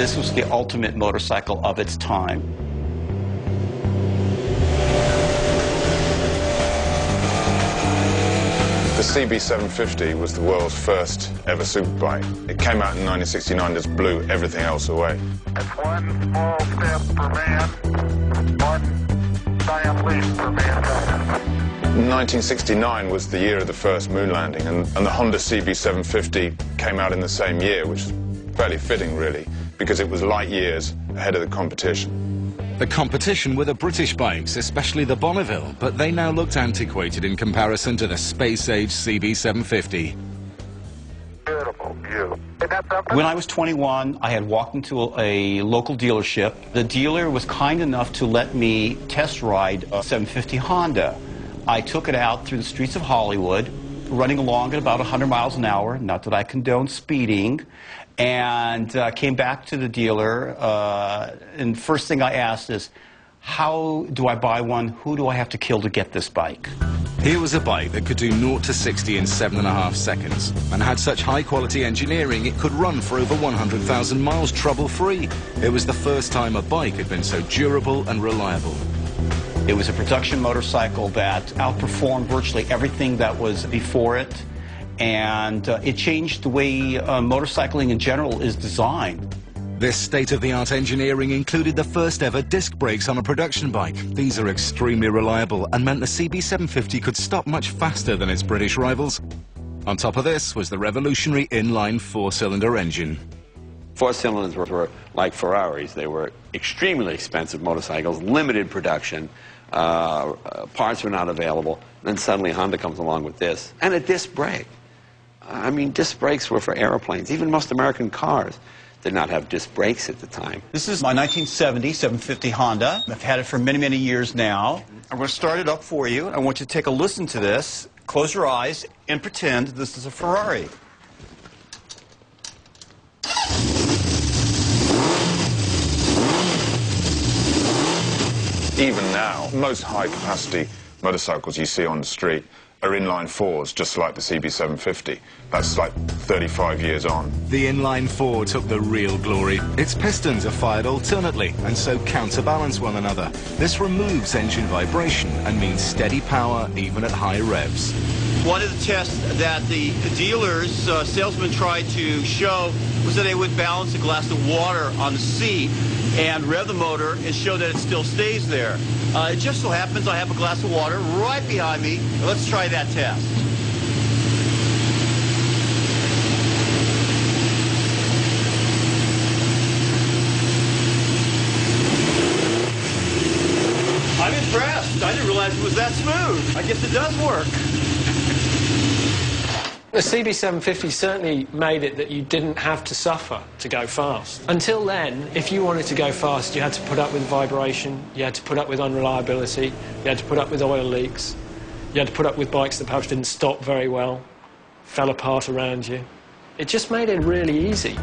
This was the ultimate motorcycle of its time. The CB750 was the world's first ever superbike. It came out in 1969, just blew everything else away. It's one small step for man, one giant leap for mankind. 1969 was the year of the first moon landing, and the Honda CB750 came out in the same year, which is fairly fitting, really, because it was light years ahead of the competition. The competition were the British bikes, especially the Bonneville, but they now looked antiquated in comparison to the space-age CB750. Beautiful view. When I was 21, I had walked into a local dealership. The dealer was kind enough to let me test ride a 750 Honda. I took it out through the streets of Hollywood, running along at about 100 miles an hour, not that I condone speeding, and came back to the dealer, and first thing I asked is, how do I buy one? Who do I have to kill to get this bike? Here was a bike that could do 0 to 60 in 7.5 seconds and had such high-quality engineering it could run for over 100,000 miles trouble-free. It was the first time a bike had been so durable and reliable. It was a production motorcycle that outperformed virtually everything that was before it, and it changed the way motorcycling in general is designed. This state-of-the-art engineering included the first ever disc brakes on a production bike. These are extremely reliable and meant the CB750 could stop much faster than its British rivals. On top of this was the revolutionary inline 4-cylinder engine. 4 cylinders were like Ferraris. They were extremely expensive motorcycles, limited production, parts were not available. Then suddenly Honda comes along with this, and a disc brake. I mean, disc brakes were for airplanes. Even most American cars did not have disc brakes at the time. This is my 1970 750 Honda. I've had it for many, many years now. I'm going to start it up for you. I want you to take a listen to this, close your eyes, and pretend this is a Ferrari. Even now, most high-capacity motorcycles you see on the street are inline 4s, just like the CB750. That's like 35 years on. The inline 4 took the real glory. Its pistons are fired alternately and so counterbalance one another. This removes engine vibration and means steady power even at high revs. One of the tests that the dealers, salesmen tried to show was that they would balance a glass of water on the seat and rev the motor and show that it still stays there. It just so happens I have a glass of water right behind me. Let's try that test. I'm impressed. I didn't realize it was that smooth. I guess it does work. The CB750 certainly made it that you didn't have to suffer to go fast. Until then, if you wanted to go fast, you had to put up with vibration, you had to put up with unreliability, you had to put up with oil leaks, you had to put up with bikes that perhaps didn't stop very well, fell apart around you. It just made it really easy.